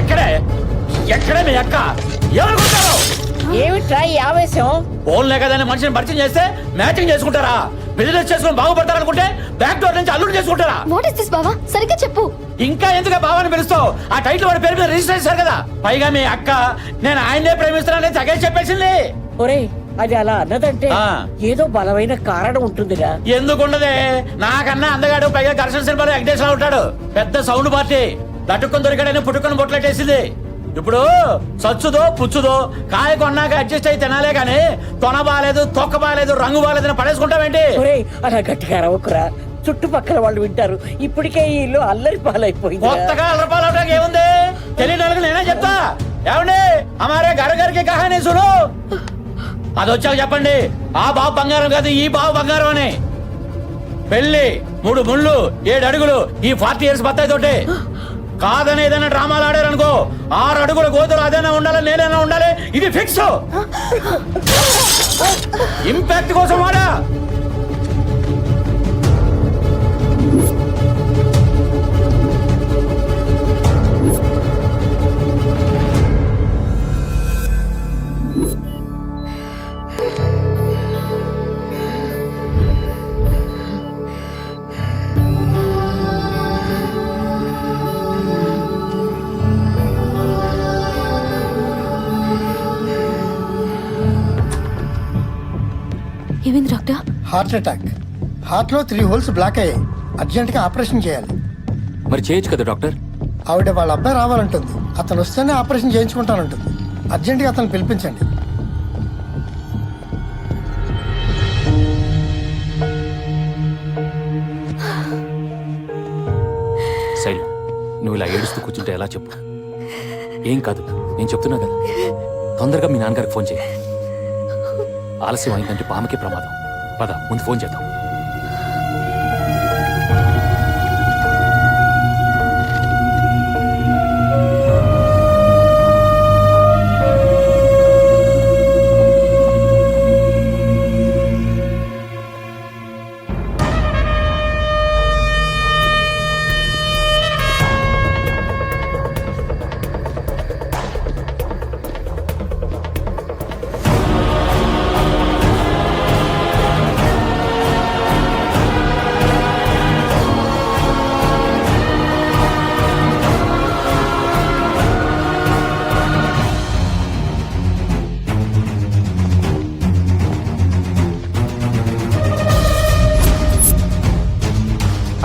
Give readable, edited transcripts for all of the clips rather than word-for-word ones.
ఎక్కడే ఎక్కడే మీ అక్క ఎవరుకుంటారు? ఏమిట్రా ఈ ఆవేశం? ఫోన్లే కదని మనిషిని పరిచయం చేస్తే మ్యాచింగ్ చేసుకుంటారా? బిజినెస్ చేసుకుని బాగుపడతారనుకుంటే బ్యాక్ డోర్ నుంచి అల్లుడు చేసుకుంటారా? వాట్ ఇస్ దిస్ బావా? సరిగ్గా చెప్పు. ఇంకా ఎందుకు బావని పిలుస్తావు? ఆ టైటిల్ వాడి పేరు మీద రిజిస్టర్ చేశారు కదా. పైగా మీ అక్క నేను ఆయన్నే ప్రేమిస్తున్నానని తగ్గేసి చెప్పేసింది. ఒరేయ్, అది అలా అన్నదంటే ఆ. ఏదో బలమైన కారణం ఉంటుందిరా. ఎందుకుండదే? నాకన్నా అందగాడు, పైగా ఘర్షణ సినిమాలో వెంకటేశ్వర ఉంటాడు. పెద్ద సౌండ్ పార్టీ. లటుక్కుని దొరికాడని పుట్టుకొని బొట్లెట్టేసింది. ఇప్పుడు సచ్చుదో పుచ్చుదో కాయ కొన్నాక అడ్జస్ట్ అయి తినాలే గాని తొన బాలేదు, తొక్క బాలేదు, రంగు బాలేదని పడేసుకుంటావేంటి? ఒరేయ్, అలా గట్టిగా అరవకురా, చుట్టుపక్కల వాళ్ళు వింటారు. ఇప్పటికే ఈ ఇల్లు అల్లరి పాలైపోయింది. కొత్తగా అల్లపాలవడానికి ఏముంది? తెలియని వాళ్ళకి నేనే చెప్తా. ఏమండి, అమారే గరగరికి కహానీ సును. అది వచ్చాక చెప్పండి, ఆ బాబు బంగారం కాదు, ఈ బాబు బంగారం అని. పెళ్లి 3 ముళ్ళు 7 అడుగులు ఈ 40 years బత్తాయి తోటి. కాదని ఏదైనా డ్రామాలు ఆడారనుకో 6 అడుగుల గోతులు అదైనా ఉండాలి, నేనైనా ఉండాలి. ఇది ఫిక్స్. ఇంపాక్ట్ కోసం వాడా. ఏమైంది డాక్టర్? Heart attack. హార్ట్లో 3 holes బ్లాక్ అయ్యాయి. అర్జెంటుగా ఆపరేషన్ చేయాలి. మరి చేయొచ్చు కదా డాక్టర్? ఆవిడ వాళ్ళ అబ్బాయి రావాలంటుంది. అతను వస్తేనే ఆపరేషన్ చేయించుకుంటానంటుంది. అర్జెంటుగా అతను పిలిపించండి. శైలు, నువ్వు ఇలా ఏడుస్తూ కూర్చుంటే ఎలా చెప్పు? ఏం కాదు, నేను చెప్తున్నా కదా. తొందరగా మీ నాన్నగారికి ఫోన్ చేయి. ఆలస్యం అయిందంటే పామకే ప్రమాదం. పద, ముందు ఫోన్ చేద్దాం.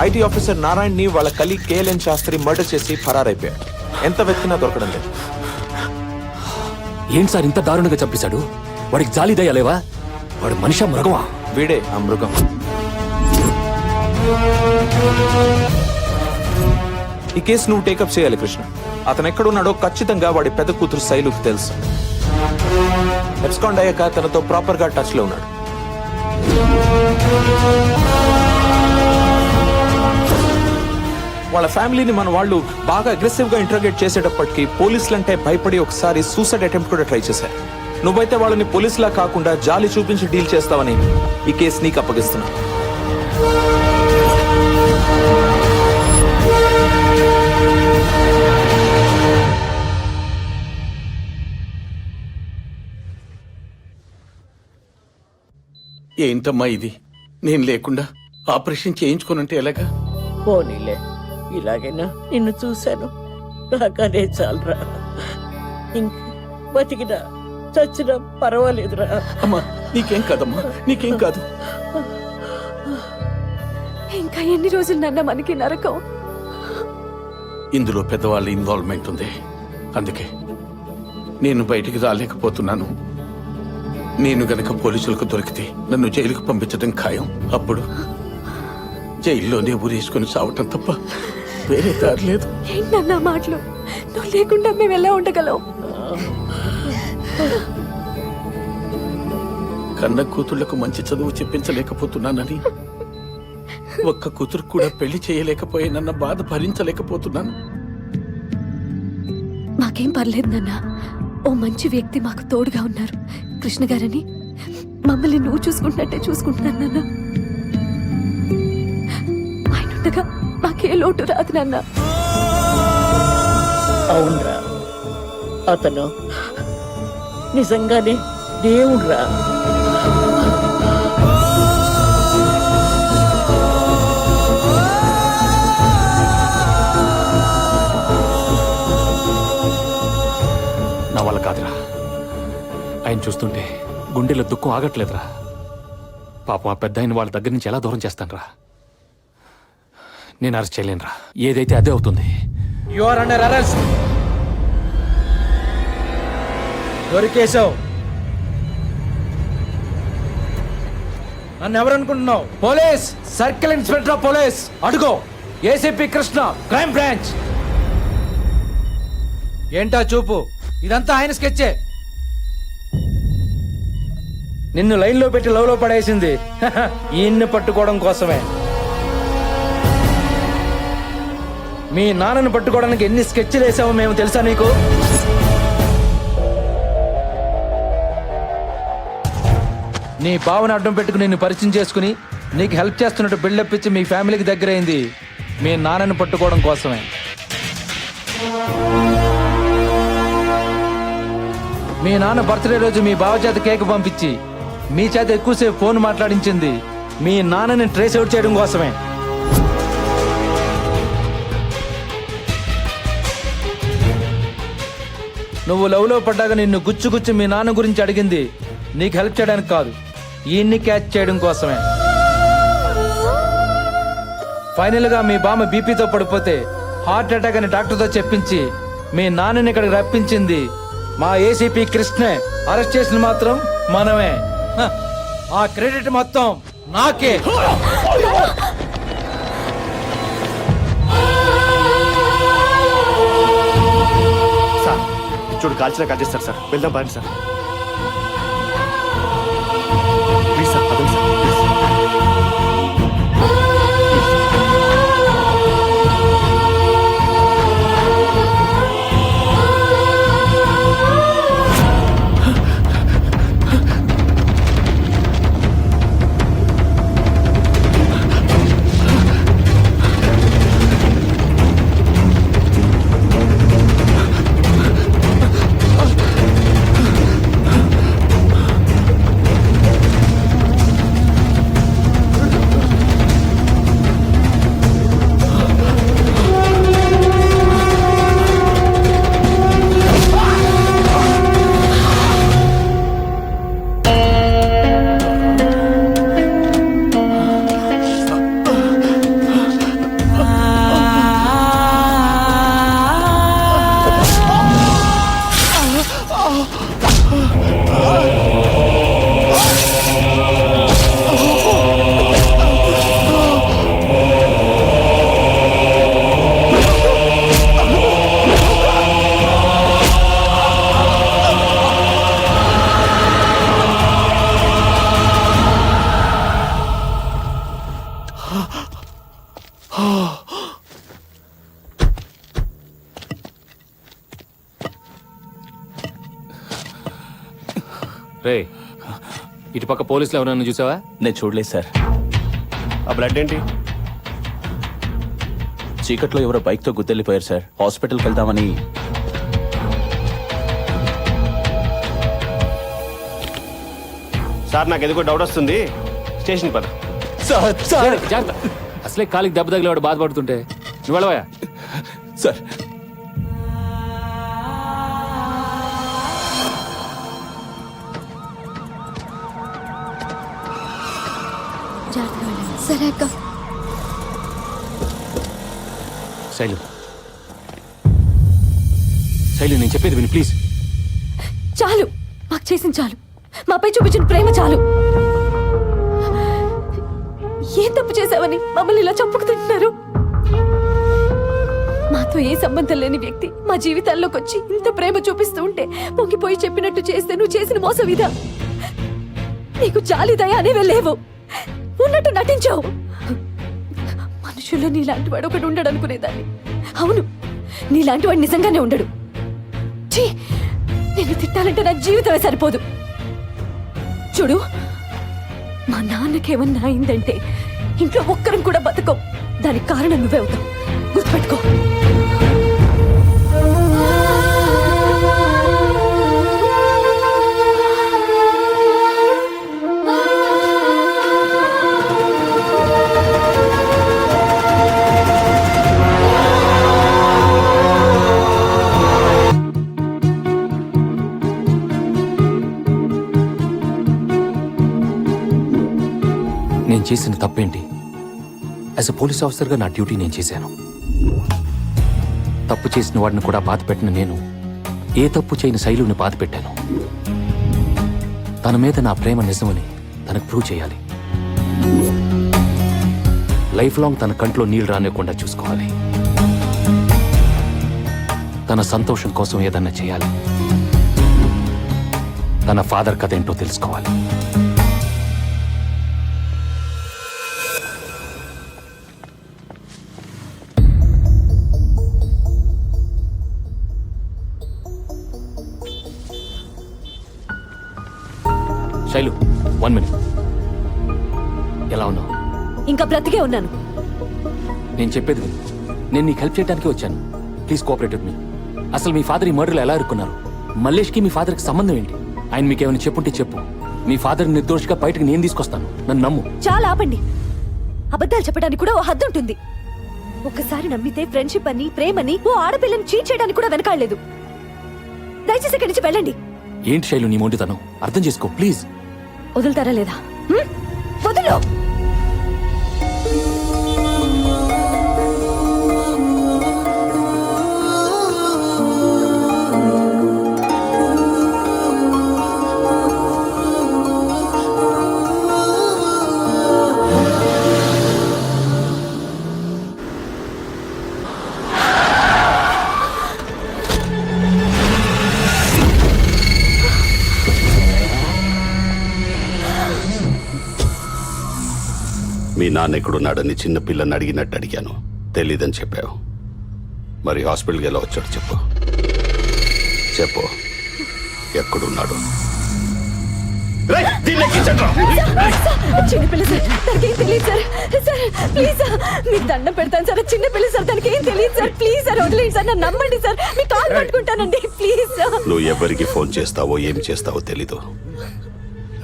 ఐటీ ఆఫీసర్ నారాయణ్ ని వాళ్ళ కలీగ్ కేఎల్ఎన్ శాస్త్రి మర్డర్ చేసి ఫరారైపోయాడు. ఎంత వెతికినా దొరకడం లేదు. ఏంటి సార్ ఇంత దారుణంగా చంపేశాడు? వాడికి జాలి దయ లేవా? వాడు మనిషా మృగమా? వీడే ఆ మృగం. ఈ కేసు నువ్వు టేకప్ చేయాలి కృష్ణ. అతను ఎక్కడున్నాడో ఖచ్చితంగా వాడి పెద్ద కూతురు శైలుకి తెలుసు. ఎబ్స్కాండ్ అయ్యాక తనతో ప్రాపర్ గా టచ్ లో ఉన్నాడు. వాళ్ళ ఫ్యామిలీని మన వాళ్ళు బాగా అగ్రెసివ్ గా ఇంటర్గేట్ చేసేటప్పటికి పోలీసులంటే భయపడి ఒకసారి సూసైడ్ అటెంప్ట్ కూడా ట్రై చేశారు. నువ్వైతే వాళ్ళని పోలీసులా కాకుండా జాలి చూపించి డీల్ చేస్తావని ఈ కేసు నీకు అప్పగిస్తున్నా. ఏంటమ్మా ఇది? నేను లేకుండా ఆపరేషన్ చేయించుకోనంటే ఎలాగా? పోనీలే, ఇలాగైనా నిన్ను చూశాను, నాకనే చాలరా. ఇంక బతికినా చచ్చినా పర్వాలేదురా. అమ్మా నీకేం కాదమ్మా, నీకేం కాదు. ఇంకా ఎన్ని రోజులు నాన్న మనకి నరకం? ఇందులో పెద్దవాళ్ళ ఇన్వాల్వ్మెంట్ ఉంది. అందుకే నేను బయటికి రాలేకపోతున్నాను. నేను గనక పోలీసులకు దొరికితే నన్ను జైలుకు పంపించడం ఖాయం. అప్పుడు జైల్లోనే ఊరేసుకుని చావటం తప్ప వేరే దారి లేదు. ఏంటన్నా మాటలు? నువ్వు లేకుండా మేము ఎలా ఉండగలం? కన్న కూతుళ్లకు మంచి చదువు చెప్పించలేకపోతున్నానని, ఒక్క కూతురు కూడా పెళ్లి చేయలేకపోయానన్న బాధ భరించలేకపోతున్నాను. మాకేం పర్లేదు నాన్న. ఓ మంచి వ్యక్తి మాకు తోడుగా ఉన్నారు, కృష్ణ గారని. మమ్మల్ని నువ్వు చూసుకుంటున్నట్టే చూసుకుంటున్నాను నాన్న. ఆయన ఉండగా మాకే లోటు రాదు నాన్న. అవునరా, అతను నిజంగానే దేవుడురా. నా వల్ల కాదురా. ఆయన చూస్తుంటే గుండెలో దుఃఖం ఆగట్లేదురా. పాపం ఆ పెద్ద ఆయన వాళ్ళ దగ్గర నుంచి ఎలా దూరం చేస్తానురా. నేను అరెస్ట్ చేయలేనురా. ఏదైతే అదే అవుతుంది. You are under arrest. దొరికేశావు. నన్ను ఎవరు అనుకుంటున్నావు? Police, circle inspector of police. అడుగో, ఏసీపీ కృష్ణ, క్రైమ్ బ్రాంచ్. ఏంటా చూపు? ఇదంతా ఆయన స్కెచ్చే. నిన్ను లైన్లో పెట్టి లవ్లో పడేసింది ఈయన్ని పట్టుకోవడం కోసమే. మీ నాన్నను పట్టుకోవడానికి ఎన్ని స్కెచ్లు వేసావో మేము తెలుసా నీకు? నీ బావను అడ్డం పెట్టుకుని నిన్ను పరిచయం చేసుకుని నీకు హెల్ప్ చేస్తున్నట్టు బిల్డప్ ఇచ్చి మీ ఫ్యామిలీకి దగ్గరైంది మీ నాన్నను పట్టుకోవడం కోసమే. మీ నాన్న బర్త్డే రోజు మీ బావ చేత కేక్ పంపించి మీ చేత ఎక్కువసేపు ఫోన్ మాట్లాడించింది మీ నాన్నని ట్రేస్ అవుట్ చేయడం కోసమే. నువ్వు లవ్లో పడ్డాక నిన్ను గుచ్చి మీ నాన్న గురించి అడిగింది నీకు హెల్ప్ చేయడానికి కాదు, ఈయన్ని క్యాచ్ చేయడం కోసమే. ఫైనల్ గా మీ బామ్మ బీపీతో పడిపోతే హార్ట్ అటాక్ అని డాక్టర్తో చెప్పించి మీ నాన్నని ఇక్కడికి రప్పించింది మా ఏసీపీ కృష్ణే. అరెస్ట్ చేసిన మాత్రం మనమే. హ, ఆ క్రెడిట్ మొత్తం నాకే. సార్ చూడు, కాల్చిన కాల్ చేస్తారు సార్. వెళ్దాం బాగా సార్. ప్లీజ్ సార్, అదే సార్. రే, ఇటుపక్క పోలీసులు ఎవరన్నా చూసావా? నేను చూడలేదు సార్. ఆ బ్లడ్ ఏంటి? చీకట్లో ఎవరో బైక్తో గుద్దెళ్ళిపోయారు సార్. హాస్పిటల్కి వెళ్దామని. సార్ నాకు ఎందుకో డౌట్ వస్తుంది. స్టేషన్ పద. సార్, జాగ్రత్త. అసలే కాలికి దెబ్బ తగిలేవాడు బాధపడుతుంటే నువ్వు వెళ్ళవా? సార్ సరే అక్క. శైలు, శైలు, నేను చెప్పేది విని ప్లీజ్. చాలు, మాకు చేసింది చాలు. మాపై చూపించిన ప్రేమ చాలు. ఏం తప్పు చేశావని మమ్మల్ని ఇలా చంపుకుతుంటున్నారు? మాతో ఏ సంబంధం లేని వ్యక్తి మా జీవితాల్లోకి వచ్చి ఇంత ప్రేమ చూపిస్తూ ఉంటే పొంగిపోయి చెప్పినట్టు చేస్తే నువ్వు చేసిన మోసం ఇదా? నీకు జాలి దయ అనేవే లేవు. ఉన్నట్టు నటించావు. మనుషుల్లో నీలాంటి వాడు ఒకడు ఉండడు అనుకునేదాన్ని. అవును, నీలాంటి వాడు నిజంగానే ఉండడు. ఛీ, నేను తిట్టాలంటే నా జీవితమే సరిపోదు. చూడు, మా నాన్నకేమన్నా అయిందంటే ఇంట్లో ఒక్కరం కూడా బతకం. దానికి కారణం నువ్వే అవుతావు. గుర్తుపెట్టుకో. నేను చేసిన తప్పేంటి? యాజ్ ఎ పోలీస్ ఆఫీసర్గా నా డ్యూటీ నేను చేశాను. తప్పు చేసిన వాడిని కూడా బాధ పెట్టిన నేను ఏ తప్పు చేయని శైలుని బాధ పెట్టాను. తన మీద నా ప్రేమ నిజమని తనకు ప్రూవ్ చేయాలి. లైఫ్ లాంగ్ తన కంట్లో నీళ్లు రానివ్వకుండా చూసుకోవాలి. తన సంతోషం కోసం ఏదన్నా చేయాలి. తన ఫాదర్ కథ ఏంటో తెలుసుకోవాలి. శైలు, 1 minute. ఎలా ఉన్నావు? ఇంకా బ్రతికే ఉన్నాను. నేను చెప్పేది విను. నేను నీకు హెల్ప్ చేయడానికి వచ్చాను. Please cooperate with me. అసలు మీ ఫాదర్ ఈ మర్డర్లో ఎలా ఇరుక్కున్నారు? మల్లేష్కి మీ ఫాదర్కి సంబంధం ఏంటి? ఆయన మీకు ఏమైనా చెప్పుంటే చెప్పు. మీ ఫాదర్ నిర్దోషిగా బయటకు నేను తీసుకొస్తాను. నన్ను నమ్ము. చాలా ఆపండి. అబద్ధాలు చెప్పడానికి కూడా ఓ హద్దు ఉంటుంది. ఒక్కసారి నమ్మితే ఫ్రెండ్షిప్ అని, ప్రేమని, ఓ ఆడపిల్లని చీట్ చేయడానికి కూడా వెనకాడలేదు. దయచేసి ఇక్కడి నుంచి వెళ్ళండి. ఏంటి శైలు నీ మొండితనం? అర్థం చేసుకో ప్లీజ్. వదులుతారా లేదా? వదులు. మీ నాన్న ఎక్కడున్నాడని చిన్న పిల్లని అడిగినట్టు అడిగాను. తెలీదని చెప్పావు. మరి హాస్పిటల్కి ఎలా వచ్చాడు చెప్పు. చెప్పు, ఎక్కడున్నాడు? చిన్నపిల్ల సార్, తనకేం తెలియదు సార్. సార్ ప్లీజ్ సార్, మీకు దండం పెడతాను సార్. చిన్నపిల్ల సార్, తనకేం తెలియదు సార్. ప్లీజ్ సార్ వదిలేండి సార్, నన్ను నమ్మండి సార్. మీ కాల్ పట్టుకుంటానండి ప్లీజ్ సార్. నువ్వు ఎవరికి ఫోన్ చేస్తావో ఏం చేస్తావో తెలీదు.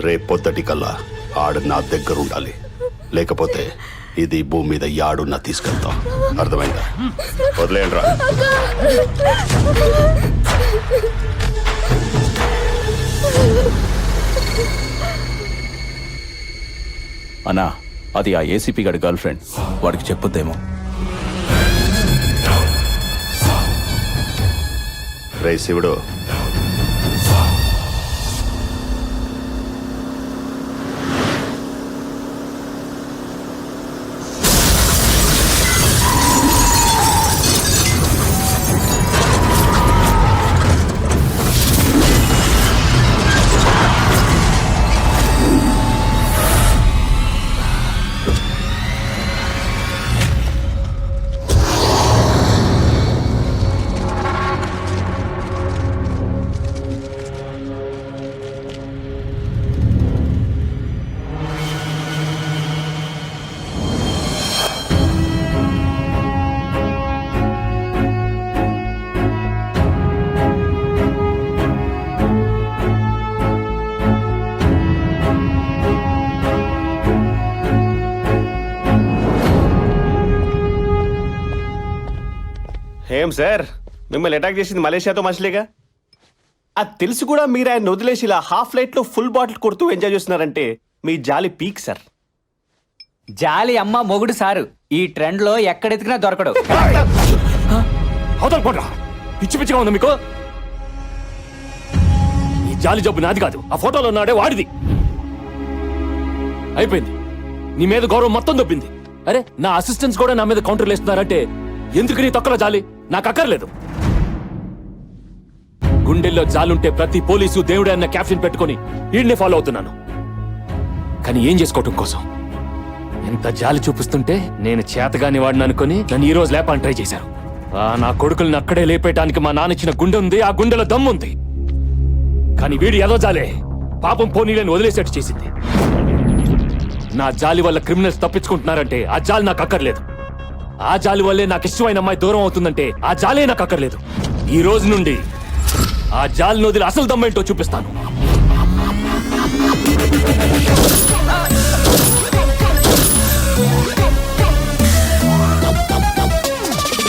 రేపు పొద్దుటి కల్లా ఆడు నా దగ్గర ఉండాలి. లేకపోతే ఇది భూమి మీద యాడున్నా తీసుకెళ్తాం. అర్థమైందా? వదిలేయండి రా. అన్నా, అది ఆ ఏసీపీ గారి గర్ల్ ఫ్రెండ్. వాడికి చెప్పొద్దేమో. రే శివుడు, ఏం సార్, మిమ్మల్ని అటాక్ చేసింది మలేషియాతో మనుషులేగా? అది తెలిసి కూడా మీరు ఆయన వదిలేసి ఇలా హాఫ్ లైట్ లో ఫుల్ బాటిల్ కొడుతూ ఎంజాయ్ చేస్తున్నారంటే మీ జాలి పీక్ సార్. జాలి అమ్మ మొగుడు సారు. ఈ ట్రెండ్ లో ఎక్కడెతికినా దొరకడు. అవతల పోడ్రా. పిచ్చి పిచ్చిగా ఉంది మీకు. ఈ జాలి జబ్బు నాది కాదు. ఆ ఫోటోలో ఉన్నాడే వాడిది. అయిపోయింది. నీ మీద గౌరవం మొత్తం దొబ్బింది. అరే, నా అసిస్టెంట్స్ కూడా నా మీద కౌంటర్లు వేస్తున్నారంటే ఎందుకు నీ తొక్కలో జాలి? నాకు అక్కర్లేదు. గుండెల్లో జాలుంటే ప్రతి పోలీసు దేవుడే అన్న క్యాప్షన్ పెట్టుకుని ఈడ్నే ఫాలో అవుతున్నాను. కానీ ఏం చేసుకోవటం కోసం? ఎంత జాలి చూపిస్తుంటే నేను చేతగాని వాడిని అనుకుని నన్ను ఈ రోజు లేపాలని ట్రై చేశారు. నా కొడుకుల్ని అక్కడే లేపేయటానికి మా నాన్న ఇచ్చిన గుండె ఉంది. ఆ గుండెలో దమ్ముంది. కానీ వీడి ఏదో జాలే పాపం పోనీలని వదిలేసేట్టు చేసింది. నా జాలి వల్ల క్రిమినల్స్ తప్పించుకుంటున్నారంటే ఆ జాలి నాకు అక్కర్లేదు. ఆ జాలి వల్లే నాకు ఇష్టమైన అమ్మాయి దూరం అవుతుందంటే ఆ జాలే నాకు అక్కర్లేదు. ఈ రోజు నుండి ఆ జాలిని వదిలి అసలు దమ్మేంటో చూపిస్తాను.